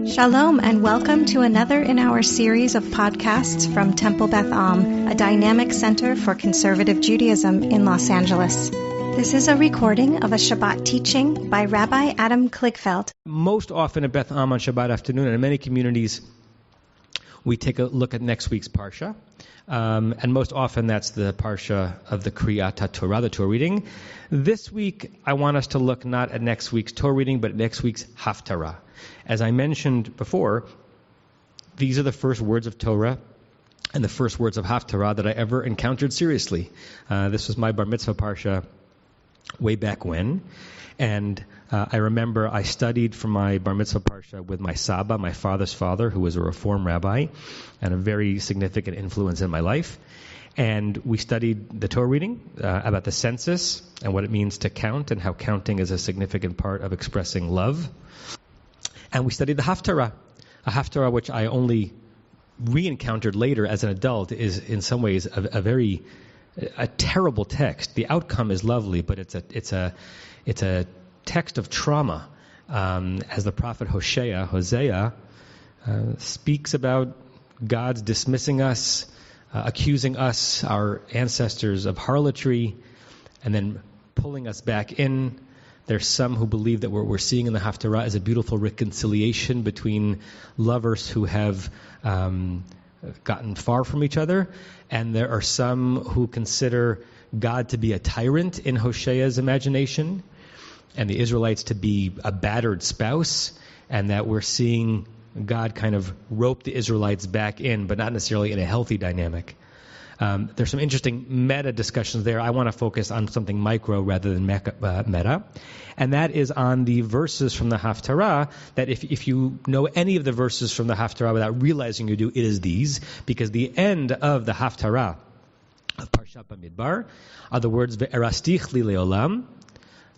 Shalom and welcome to another in our series of podcasts from Temple Beth Am, a dynamic center for conservative Judaism in Los Angeles. This is a recording of a Shabbat teaching by Rabbi Adam Kligfeld. Most often at Beth Am on Shabbat afternoon, and in many communities, we take a look at next week's Parsha. And most often that's the Parsha of the Kriyat Torah, the Torah reading. This week, I want us to look not at next week's Torah reading, but at next week's Haftarah. As I mentioned before, these are the first words of Torah and the first words of Haftarah that I ever encountered seriously. This was my Bar Mitzvah Parsha way back when. And I remember I studied for my Bar Mitzvah Parsha with my Saba, my father's father, who was a Reform rabbi and a very significant influence in my life. And we studied the Torah reading about the census and what it means to count and how counting is a significant part of expressing love. And we studied the Haftarah. A Haftarah which I only re-encountered later as an adult is in some ways a terrible text. The outcome is lovely, but it's a text of trauma, as the prophet Hosea speaks about God's dismissing us, accusing us, our ancestors, of harlotry, and then pulling us back in. There's some who believe that what we're seeing in the Haftarah is a beautiful reconciliation between lovers who have gotten far from each other, and there are some who consider God to be a tyrant in Hosea's imagination, and the Israelites to be a battered spouse, and that we're seeing God kind of rope the Israelites back in, but not necessarily in a healthy dynamic. There's some interesting meta discussions there. I want to focus on something micro rather than meta, and that is on the verses from the Haftarah, that if you know any of the verses from the Haftarah without realizing you do, it is these, because the end of the Haftarah of Parshat Bemidbar are the words, Ve'erastich li leolam,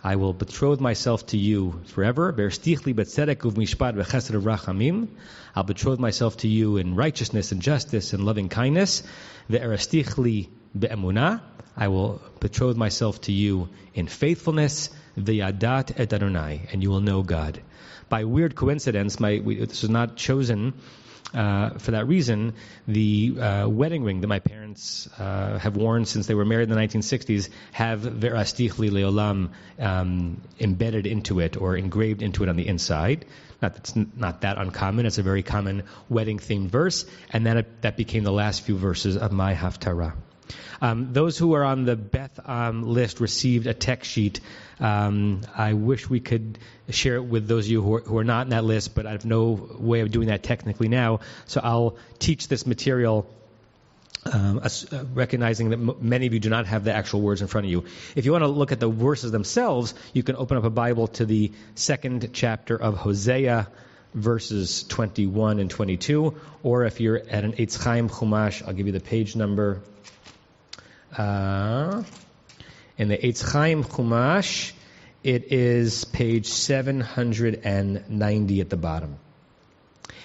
I will betroth myself to you forever. Ve'erastich li betzedek uv'mishpat v'chesed v'rachamim, I'll betroth myself to you in righteousness and justice and loving kindness. Ve'erastich li be'emunah, I will betroth myself to you in faithfulness. Ve'yadat et Adonai, and you will know God. By weird coincidence, this was not chosen for that reason. The wedding ring that my parents have worn since they were married in the 1960s have Ve'erastich li leolam embedded into it or engraved into it on the inside. That's not that uncommon. It's a very common wedding-themed verse, and that became the last few verses of my Haftarah. Those who are on the Beth list received a text sheet. I wish we could share it with those of you who are not in that list, but I have no way of doing that technically now. So I'll teach this material, recognizing that many of you do not have the actual words in front of you. If you want to look at the verses themselves, you can open up a Bible to the second chapter of Hosea, verses 21 and 22, or if you're at an Eitz Chaim Chumash, I'll give you the page number. In the Eitz Chaim Chumash, it is page 790 at the bottom.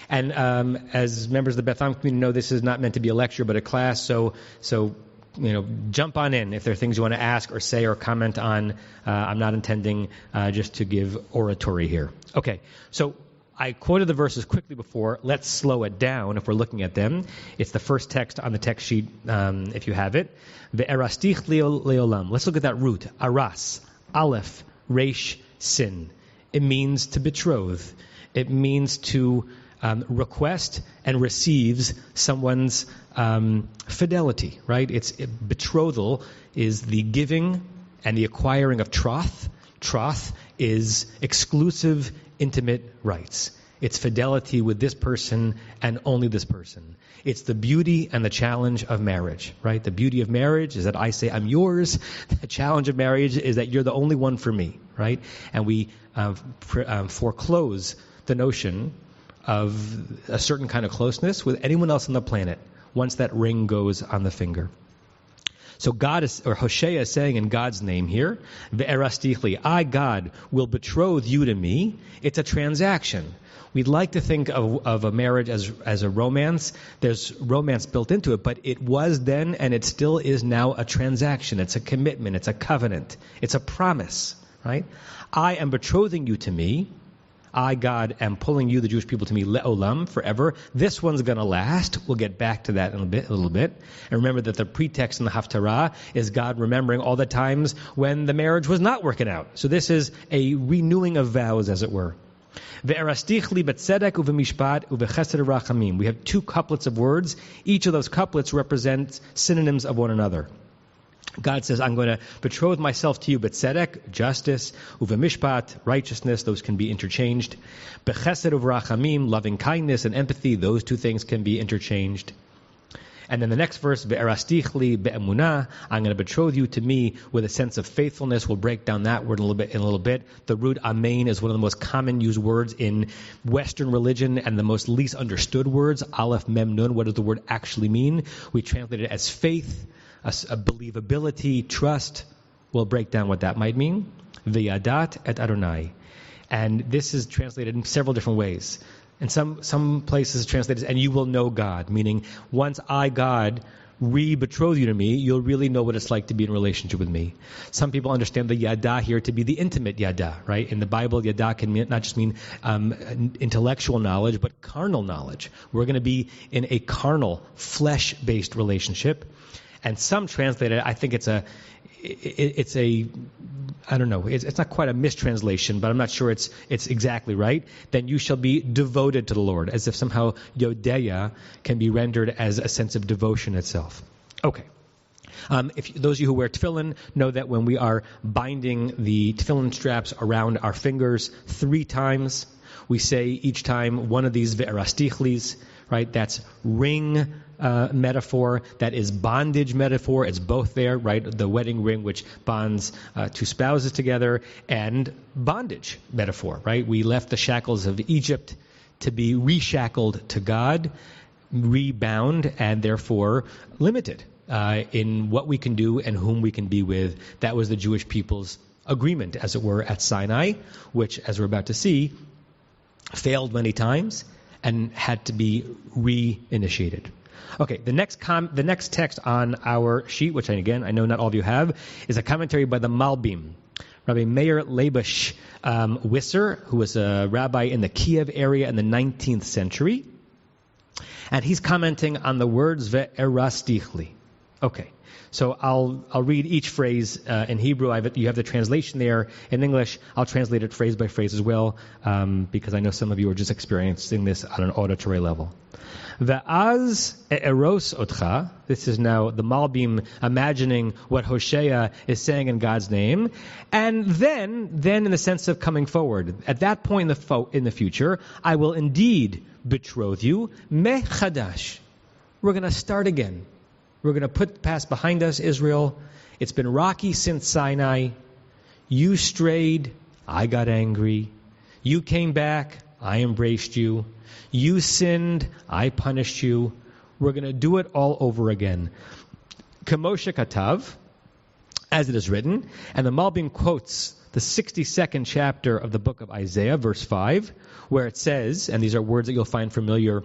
And as members of the Beth Am community know, this is not meant to be a lecture, but a class. So jump on in if there are things you want to ask or say or comment on. I'm not intending just to give oratory here. Okay, so I quoted the verses quickly before. Let's slow it down if we're looking at them. It's the first text on the text sheet, if you have it. Ve'erastich leolam. Let's look at that root. Aras, aleph, resh, sin. It means to betroth. It means to request and receives someone's fidelity, right? Betrothal is the giving and the acquiring of troth. Troth is exclusive, intimate rights. It's fidelity with this person and only this person. It's the beauty and the challenge of marriage, right? The beauty of marriage is that I say I'm yours. The challenge of marriage is that you're the only one for me, right? And we foreclose the notion of a certain kind of closeness with anyone else on the planet once that ring goes on the finger. So Hosea is saying in God's name here, Ve'erastich li, I, God, will betroth you to me. It's a transaction. We'd like to think of a marriage as a romance. There's romance built into it, but it was then and it still is now a transaction. It's a commitment. It's a covenant. It's a promise, right? I am betrothing you to me. I, God, am pulling you, the Jewish people, to me, le'olam, forever. This one's going to last. We'll get back to that in a little bit. And remember that the pretext in the Haftarah is God remembering all the times when the marriage was not working out. So this is a renewing of vows, as it were. We have 2 couplets of words. Each of those couplets represents synonyms of one another. God says, I'm going to betroth myself to you, b'tzedek, justice, uv'mishpat, righteousness, those can be interchanged. B'chesed u'v'rachamim, loving kindness and empathy, those two things can be interchanged. And then the next verse, ve'erastichli be'emunah, I'm going to betroth you to me with a sense of faithfulness. We'll break down that word in a little bit. The root amen is one of the most common used words in Western religion and the most least understood words. Aleph, mem, nun. What does the word actually mean? We translate it as faith, a believability, trust. We'll break down what that might mean. V'yadat et Adonai. And this is translated in several different ways. In some places it's translated as, and you will know God, meaning once I, God, re-betroth you to me, you'll really know what it's like to be in a relationship with me. Some people understand the yada here to be the intimate yada, right? In the Bible, yada can not just mean intellectual knowledge, but carnal knowledge. We're going to be in a carnal, flesh-based relationship. And some translate it, I think it's a I don't know, it's not quite a mistranslation, but I'm not sure it's exactly right. Then you shall be devoted to the Lord, as if somehow yodeya can be rendered as a sense of devotion itself. Okay. If those of you who wear tefillin know that when we are binding the tefillin straps around our fingers 3 times, we say each time one of these ve'erastichlis, right? That's ring metaphor. That is bondage metaphor. It's both there, right? The wedding ring, which bonds 2 spouses together, and bondage metaphor, right? We left the shackles of Egypt to be reshackled to God, rebound, and therefore limited in what we can do and whom we can be with. That was the Jewish people's agreement, as it were, at Sinai, which, as we're about to see, failed many times and had to be reinitiated. Okay, the next text on our sheet, which I know not all of you have, is a commentary by the Malbim, Rabbi Meir Leibush Wisser, who was a rabbi in the Kiev area in the 19th century. And he's commenting on the words ve'erastichli. Okay, so I'll read each phrase in Hebrew. You have the translation there in English. I'll translate it phrase by phrase as well, because I know some of you are just experiencing this on an auditory level. Ve'az e'eros otcha. This is now the Malbim imagining what Hosea is saying in God's name. And then in the sense of coming forward, at that point in the future, I will indeed betroth you mechadash. We're going to start again. We're going to put the past behind us, Israel. It's been rocky since Sinai. You strayed. I got angry. You came back. I embraced you. You sinned. I punished you. We're going to do it all over again. Kamosha Katav, as it is written, and the Malbim quotes the 62nd chapter of the book of Isaiah, verse 5, where it says, and these are words that you'll find familiar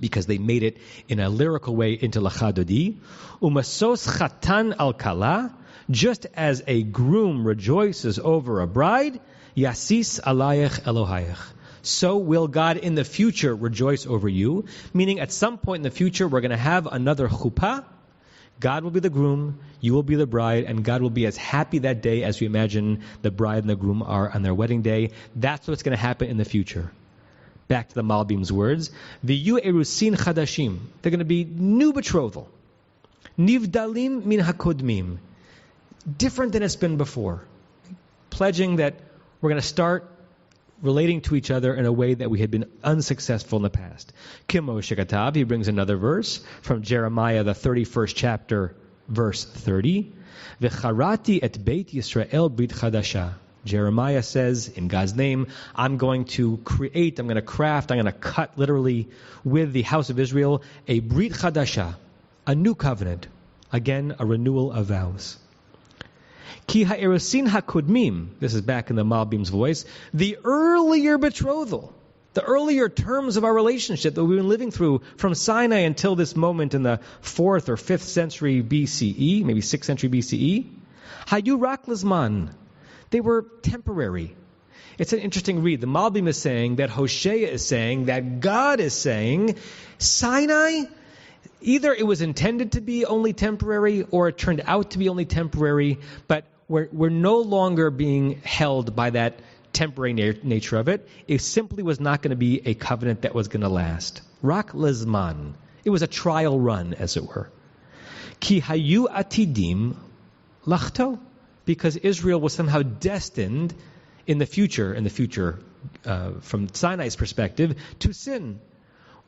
because they made it in a lyrical way into Lachadodi, Umasos chatan al kala, just as a groom rejoices over a bride, yasis alayech Elohayech. So will God in the future rejoice over you, meaning at some point in the future we're going to have another chuppah. God will be the groom, you will be the bride, and God will be as happy that day as we imagine the bride and the groom are on their wedding day. That's what's going to happen in the future. Back to the Malbim's words. V'yu erusin chadashim. They're going to be new betrothal. Nivdalim min hakodmim. Different than it's been before. Pledging that we're going to start relating to each other in a way that we had been unsuccessful in the past. Kimo shekatab, he brings another verse from Jeremiah, the 31st chapter, verse 30. V'charati et Beit Yisrael brit chadasha. Jeremiah says, in God's name, I'm going to create, I'm going to craft, I'm going to cut, literally, with the house of Israel, a brit chadasha, a new covenant. Again, a renewal of vows. Ki ha'erosin ha'kodmim, this is back in the Malbim's voice, the earlier betrothal, the earlier terms of our relationship that we've been living through from Sinai until this moment in the 4th or 5th century BCE, maybe 6th century BCE, hayu rak lizman. They were temporary. It's an interesting read. The Malbim is saying that Hosea is saying that God is saying Sinai, either it was intended to be only temporary or it turned out to be only temporary, but we're no longer being held by that temporary nature of it. It simply was not going to be a covenant that was going to last. Rak lezman. It was a trial run, as it were. Ki hayu atidim lachto. Because Israel was somehow destined in the future, from Sinai's perspective, to sin.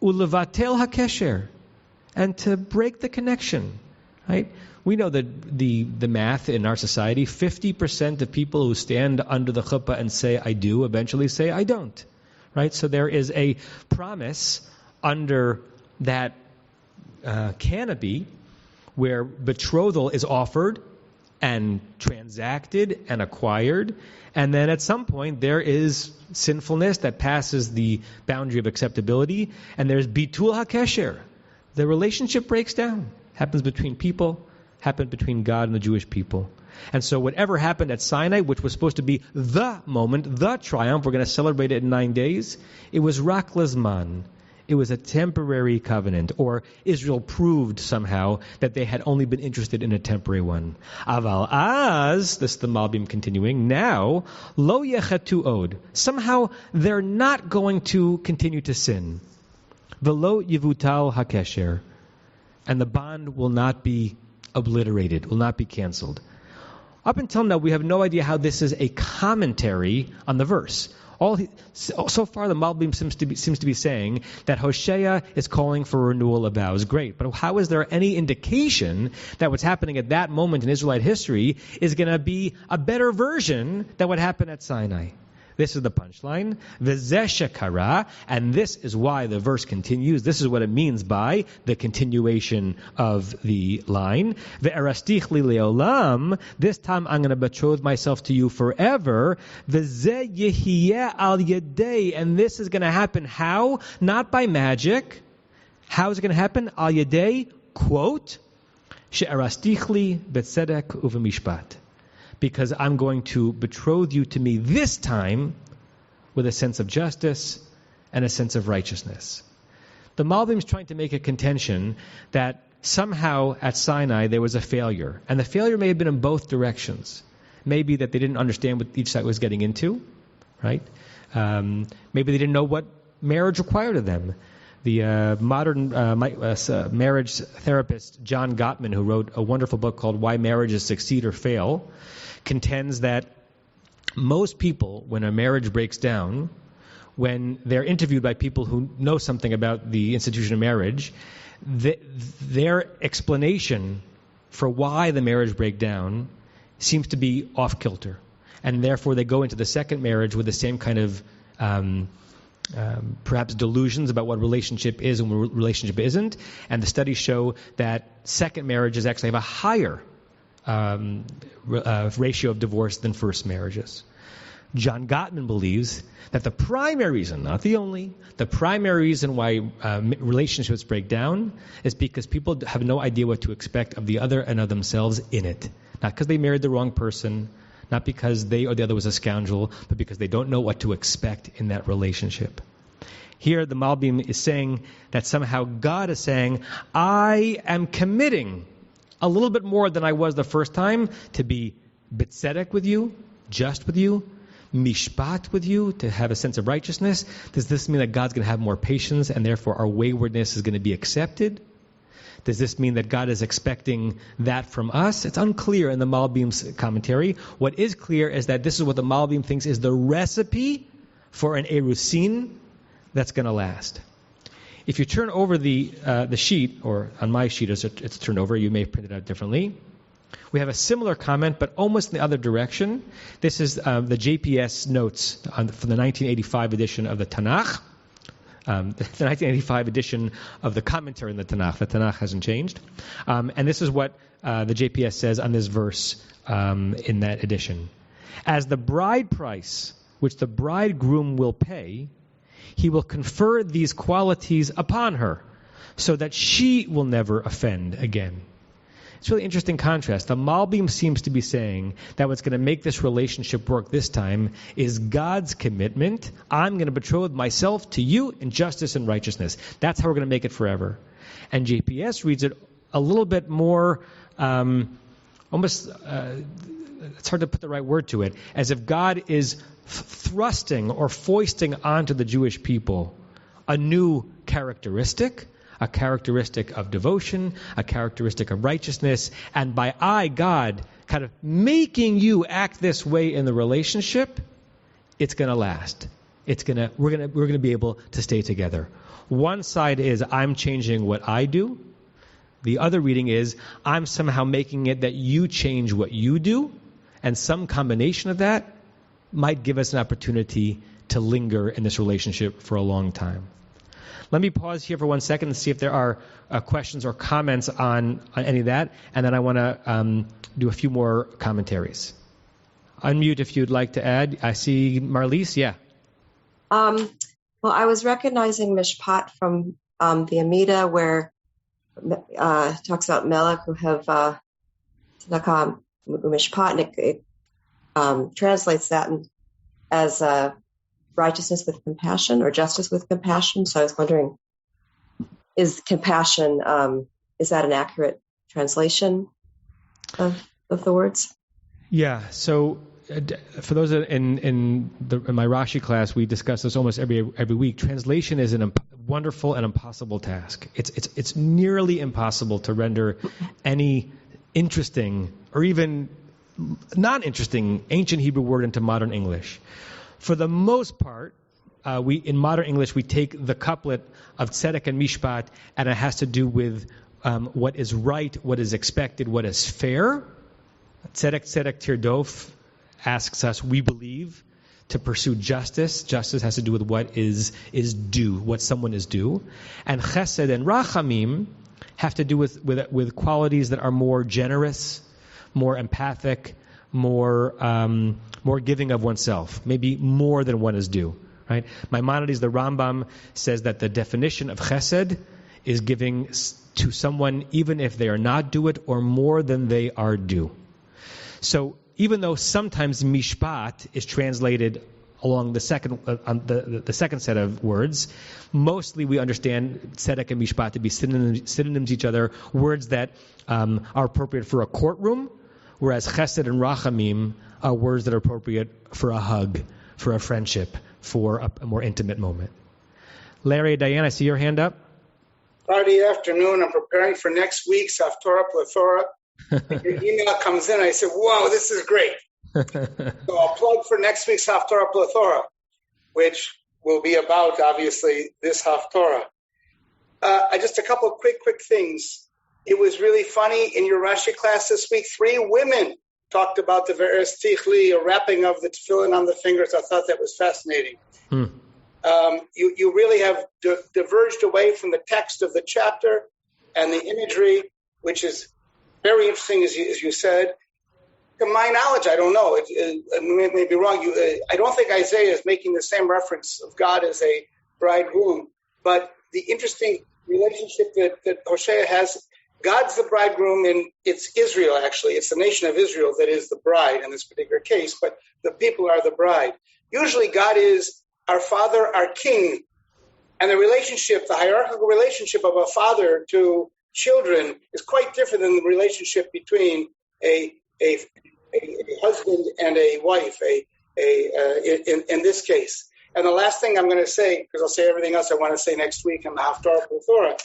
Ulevatel hakesher. And to break the connection. Right? We know that the math in our society, 50% of people who stand under the chuppah and say, I do, eventually say, I don't. Right? So there is a promise under that canopy where betrothal is offered and transacted and acquired, and then at some point there is sinfulness that passes the boundary of acceptability, and there's bitul hakesher. The relationship breaks down. Happens between people, happened between God and the Jewish people. And so whatever happened at Sinai, which was supposed to be the moment, the triumph, we're going to celebrate it in 9 days, it was rak lezman. It was a temporary covenant, or Israel proved somehow that they had only been interested in a temporary one. Aval az, this is the Malbim continuing, now, lo yechetu od. Somehow they're not going to continue to sin. Velo yivutal hakesher. And the bond will not be obliterated, will not be canceled. Up until now, we have no idea how this is a commentary on the verse. So far, the Malbim seems to be saying that Hosea is calling for renewal of vows. Great, but how is there any indication that what's happening at that moment in Israelite history is going to be a better version than what happened at Sinai? This is the punchline. V'zeh shekara, and this is why the verse continues. This is what it means by the continuation of the line. Ve'erastich li leolam, this time I'm going to betroth myself to you forever. V'zeh yehiyeh al yedei, and this is going to happen how? Not by magic. How is it going to happen? Al yedei, quote, she'erastich li betzedek uv'mishpat. Because I'm going to betroth you to me this time with a sense of justice and a sense of righteousness. The Malbim is trying to make a contention that somehow at Sinai there was a failure. And the failure may have been in both directions. Maybe that they didn't understand what each side was getting into, right? Maybe they didn't know what marriage required of them. The modern marriage therapist John Gottman, who wrote a wonderful book called Why Marriages Succeed or Fail, contends that most people, when a marriage breaks down, when they're interviewed by people who know something about the institution of marriage, their explanation for why the marriage breaks down seems to be off-kilter. And therefore they go into the second marriage with the same kind of perhaps delusions about what relationship is and what relationship isn't. And the studies show that second marriages actually have a higher ratio of divorce than first marriages. John Gottman believes that the primary reason, not the only, the primary reason why relationships break down is because people have no idea what to expect of the other and of themselves in it. Not because they married the wrong person, not because they or the other was a scoundrel, but because they don't know what to expect in that relationship. Here the Malbim is saying that somehow God is saying, I am committing a little bit more than I was the first time to be betzedek with you, just with you, mishpat with you, to have a sense of righteousness. Does this mean that God's going to have more patience and therefore our waywardness is going to be accepted? Does this mean that God is expecting that from us? It's unclear in the Malbim's commentary. What is clear is that this is what the Malbim thinks is the recipe for an erusin that's going to last. If you turn over the sheet, or on my sheet as it's turned over, you may print it out differently. We have a similar comment, but almost in the other direction. This is the JPS notes from the 1985 edition of the Tanakh. The 1985 edition of the commentary in the Tanakh. The Tanakh hasn't changed. And this is what the JPS says on this verse in that edition. As the bride price, which the bridegroom will pay, he will confer these qualities upon her, so that she will never offend again. It's a really interesting contrast. The Malbim seems to be saying that what's going to make this relationship work this time is God's commitment. I'm going to betroth myself to you in justice and righteousness. That's how we're going to make it forever. And JPS reads it a little bit more, almost, it's hard to put the right word to it, as if God is thrusting or foisting onto the Jewish people a new characteristic, a characteristic of devotion, a characteristic of righteousness, and by I, God, kind of making you act this way in the relationship, it's going to last. We're going to be able to stay together. One side is I'm changing what I do. The other reading is I'm somehow making it that you change what you do, and some combination of that might give us an opportunity to linger in this relationship for a long time. Let me pause here for 1 second and see if there are questions or comments on any of that, and then I want to do a few more commentaries. Unmute if you'd like to add. I see Marlise, yeah. Well, I was recognizing Mishpat from the Amida, where it talks about Melech who have Tzedakah Mishpat, and it translates that as righteousness with compassion or justice with compassion. So I was wondering, is compassion, is that an accurate translation of the words? Yeah, so for those in my Rashi class, we discuss this almost every week. Translation is a wonderful and impossible task. It's nearly impossible to render any interesting or even non-interesting ancient Hebrew word into modern English. For the most part, in modern English, we take the couplet of tzedek and mishpat, and it has to do with what is right, what is expected, what is fair. Tzedek tirdof asks us, we believe, to pursue justice. Justice has to do with what is due, what someone is due. And chesed and rachamim have to do with qualities that are more generous, more empathic, more giving of oneself, maybe more than one is due. Right? Maimonides, the Rambam, says that the definition of chesed is giving to someone even if they are not due it or more than they are due. So even though sometimes mishpat is translated along the second the second set of words, mostly we understand tzedek and mishpat to be synonyms each other, words that are appropriate for a courtroom, whereas chesed and rachamim are words that are appropriate for a hug, for a friendship, for a more intimate moment. Larry, Diane, I see your hand up. Friday afternoon, I'm preparing for next week's Haftorah Plethora. Your email comes in, I said, whoa, this is great. So I'll plug for next week's Haftorah Plethora, which will be about, obviously, this Haftorah. Just a couple of quick things. It was really funny in your Rashi class this week. 3 women talked about the Ve'eres Tichli, or wrapping of the tefillin on the fingers. I thought that was fascinating. You really have diverged away from the text of the chapter and the imagery, which is very interesting, as you said. To my knowledge, I don't know. I may be wrong. I don't think Isaiah is making the same reference of God as a bridegroom. But the interesting relationship that Hosea has, God's the bridegroom, and it's Israel, actually. It's the nation of Israel that is the bride in this particular case, but the people are the bride. Usually God is our father, our king. And the relationship, the hierarchical relationship of a father to children is quite different than the relationship between a husband and a wife, in this case. And the last thing I'm going to say, because I'll say everything else I want to say next week on the Haftarah Plethora,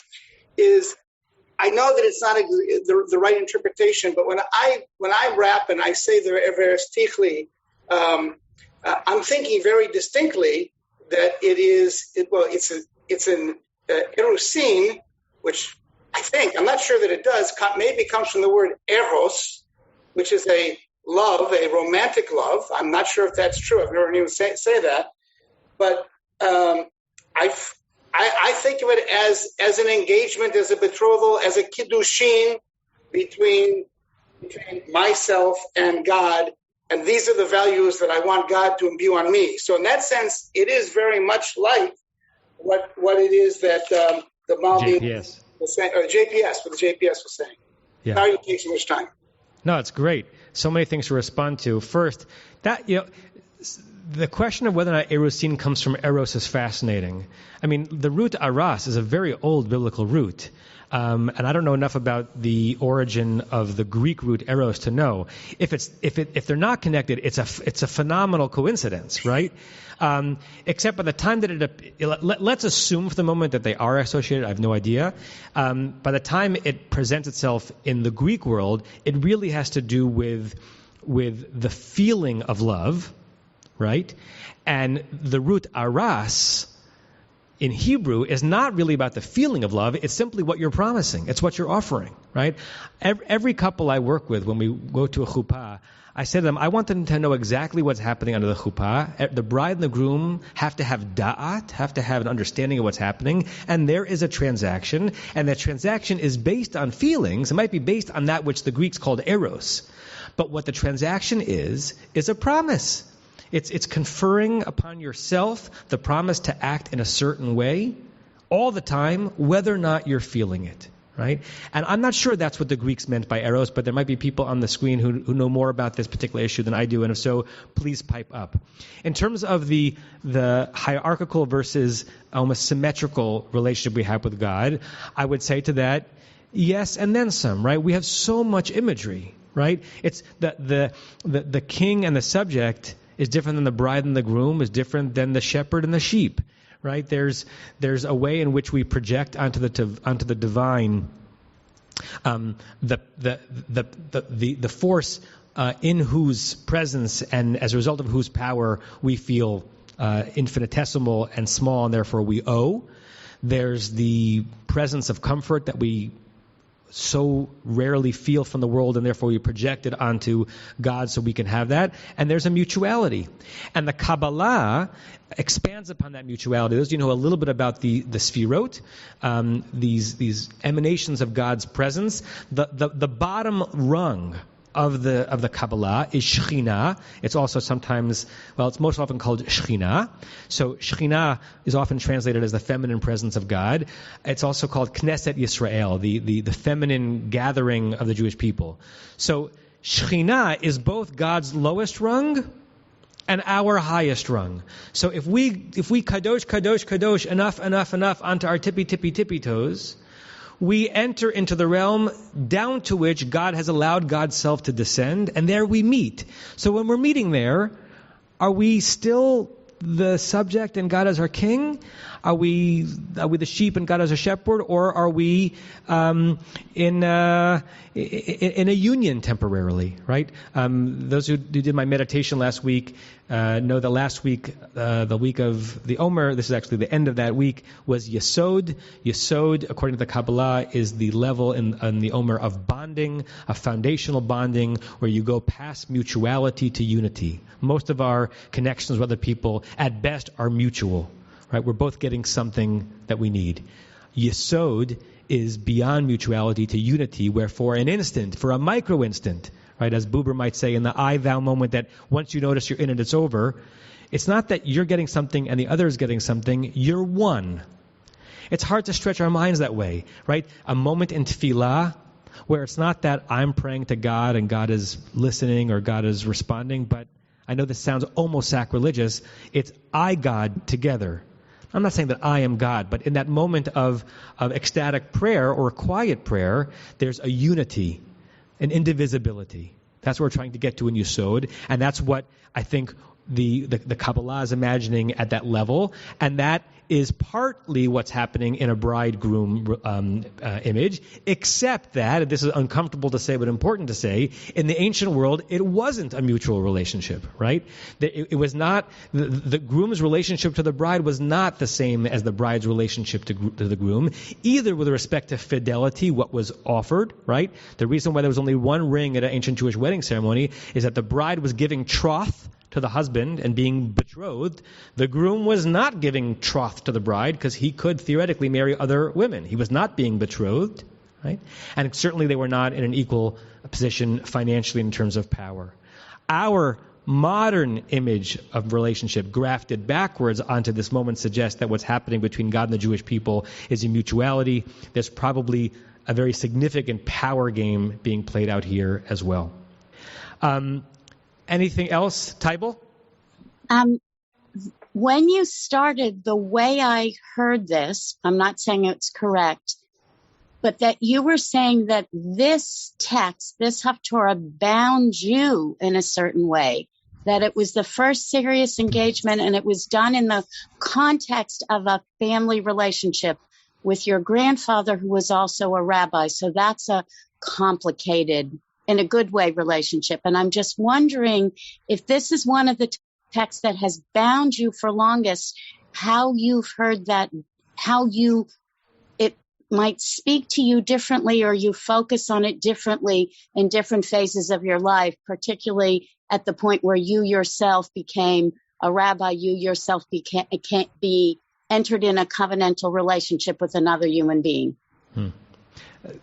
is I know that it's not the right interpretation, but when I rap and I say the Ve'eres Tichli, I'm thinking very distinctly that it's an erusin, which I think, I'm not sure that it does, maybe comes from the word eros, which is a love, a romantic love. I'm not sure if that's true. I've never heard anyone say that. But I think of it as an engagement, as a betrothal, as a kiddushin between myself and God. And these are the values that I want God to imbue on me. So in that sense, it is very much like what it is that the Malbim was saying, or JPS, what the JPS was saying. Yeah. Sorry to take so much time. No, it's great. So many things to respond to. First, the question of whether or not erosin comes from eros is fascinating. I mean, the root aras is a very old biblical root. And I don't know enough about the origin of the Greek root eros to know. If they're not connected, it's a phenomenal coincidence, right? Except by the time that let's assume for the moment that they are associated. I have no idea. By the time it presents itself in the Greek world, it really has to do with the feeling of love, right? And the root aras in Hebrew is not really about the feeling of love. It's simply what you're promising. It's what you're offering, right? Every couple I work with, when we go to a chuppah, I say to them, I want them to know exactly what's happening under the chuppah. The bride and the groom have to have da'at, have to have an understanding of what's happening, and there is a transaction, and that transaction is based on feelings. It might be based on that which the Greeks called eros. But what the transaction is a promise. It's conferring upon yourself the promise to act in a certain way all the time, whether or not you're feeling it, right? And I'm not sure that's what the Greeks meant by eros, but there might be people on the screen who know more about this particular issue than I do, and if so, please pipe up. In terms of the hierarchical versus almost symmetrical relationship we have with God, I would say to that, yes, and then some, right? We have so much imagery, right? It's the king and the subject is different than the bride and the groom, is different than the shepherd and the sheep, right? There's a way in which we project onto the divine the force in whose presence and as a result of whose power we feel infinitesimal and small, and therefore we owe. There's the presence of comfort that we so rarely feel from the world, and therefore we project it onto God so we can have that. And there's a mutuality. And the Kabbalah expands upon that mutuality. Those of you know a little bit about the Sfirot, these emanations of God's presence. The bottom rung of the Kabbalah is Shekhinah. It's also sometimes, it's most often called Shekhinah. So Shekhinah is often translated as the feminine presence of God. It's also called Knesset Yisrael, the feminine gathering of the Jewish people. So Shekhinah is both God's lowest rung and our highest rung. So if we kadosh, kadosh, kadosh, enough onto our tippy toes, we enter into the realm down to which God has allowed God's self to descend, and there we meet. So when we're meeting there, are we still the subject and God as our king? Are we the sheep and God as a shepherd, or are we in a union temporarily? Right? Those who did my meditation last week know that last week, the week of the Omer, this is actually the end of that week, was Yesod. Yesod, according to the Kabbalah, is the level in the Omer of bonding, a foundational bonding, where you go past mutuality to unity. Most of our connections with other people, at best, are mutual. Right? We're both getting something that we need. Yesod is beyond mutuality to unity, where for an instant, for a micro instant, right, as Buber might say, in the I-thou moment, that once you notice you're in it, it's over. It's not that you're getting something and the other is getting something. You're one. It's hard to stretch our minds that way, right? A moment in tefillah, where it's not that I'm praying to God and God is listening or God is responding, but I know this sounds almost sacrilegious. It's I, God, together. I'm not saying that I am God, but in that moment of ecstatic prayer or quiet prayer, there's a unity, an indivisibility. That's what we're trying to get to in Yesod, and that's what I think the Kabbalah is imagining at that level, and that is partly what's happening in a bride-groom image, except that, and this is uncomfortable to say but important to say, in the ancient world, it wasn't a mutual relationship, right? It was not, the groom's relationship to the bride was not the same as the bride's relationship to the groom, either with respect to fidelity, what was offered, right? The reason why there was only one ring at an ancient Jewish wedding ceremony is that the bride was giving troth to the husband and being betrothed. The groom was not giving troth to the bride because he could theoretically marry other women. He was not being betrothed, right? And certainly they were not in an equal position financially in terms of power. Our modern image of relationship grafted backwards onto this moment suggests that what's happening between God and the Jewish people is a mutuality. There's probably a very significant power game being played out here as well. Anything else, Tybal? When you started, the way I heard this, I'm not saying it's correct, but that you were saying that this text, this Haftorah, bound you in a certain way, that it was the first serious engagement and it was done in the context of a family relationship with your grandfather, who was also a rabbi. So that's a complicated, in a good way, relationship. And I'm just wondering if this is one of the texts that has bound you for longest, how you've heard that, it might speak to you differently, or you focus on it differently in different phases of your life, particularly at the point where you yourself became a rabbi, you yourself can't be entered in a covenantal relationship with another human being.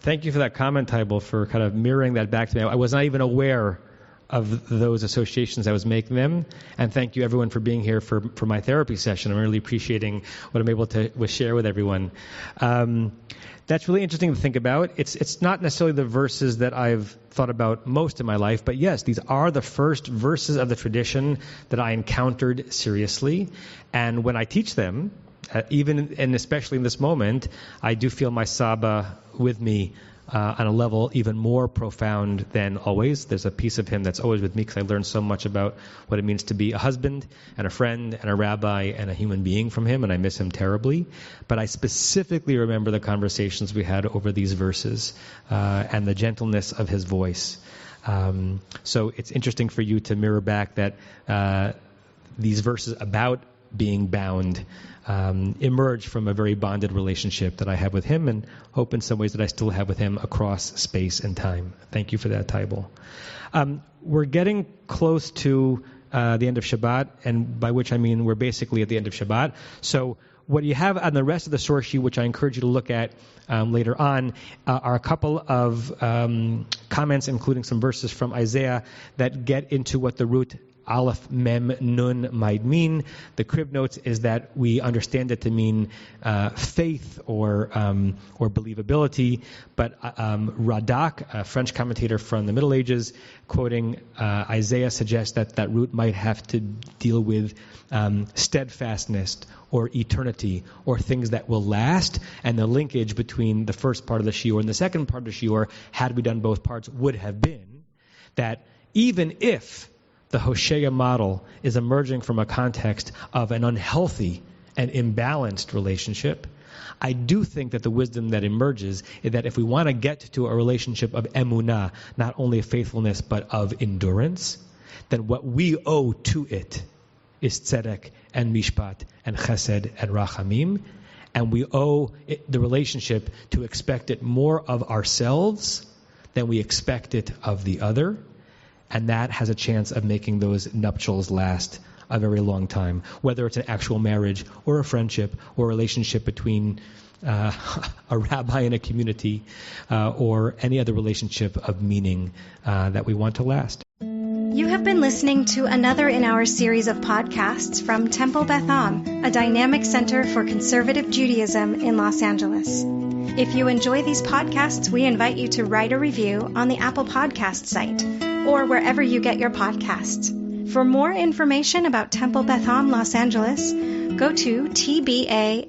Thank you for that comment, Tybal, for kind of mirroring that back to me. I was not even aware of those associations. I was making them. And thank you, everyone, for being here for my therapy session. I'm really appreciating what I'm able to share with everyone. That's really interesting to think about. It's not necessarily the verses that I've thought about most in my life, but yes, these are the first verses of the tradition that I encountered seriously. And when I teach them, even and especially in this moment, I do feel my Saba with me on a level even more profound than always. There's a piece of him that's always with me because I learned so much about what it means to be a husband and a friend and a rabbi and a human being from him, and I miss him terribly. But I specifically remember the conversations we had over these verses and the gentleness of his voice. So it's interesting for you to mirror back that these verses about being bound emerge from a very bonded relationship that I have with him, and hope in some ways that I still have with him across space and time. Thank you for that, Tybal. We're getting close to the end of Shabbat, and by which I mean we're basically at the end of Shabbat. So what you have on the rest of the source sheet, which I encourage you to look at later on, are a couple of comments, including some verses from Isaiah that get into what the root Aleph Mem Nun might mean. The crib notes is that we understand it to mean faith or believability, but Radak, a French commentator from the Middle Ages, quoting Isaiah, suggests that that root might have to deal with steadfastness or eternity or things that will last, and the linkage between the first part of the shiur and the second part of the shiur, had we done both parts, would have been that even if the Hosea model is emerging from a context of an unhealthy and imbalanced relationship, I do think that the wisdom that emerges is that if we want to get to a relationship of emunah, not only of faithfulness but of endurance, then what we owe to it is tzedek and mishpat and chesed and rachamim, and we owe the relationship to expect it more of ourselves than we expect it of the other. And that has a chance of making those nuptials last a very long time, whether it's an actual marriage or a friendship or a relationship between a rabbi and a community or any other relationship of meaning that we want to last. You have been listening to another in our series of podcasts from Temple Beth Am, a dynamic center for conservative Judaism in Los Angeles. If you enjoy these podcasts, we invite you to write a review on the Apple Podcast site or wherever you get your podcasts. For more information about Temple Beth Am Los Angeles, go to tbala.org.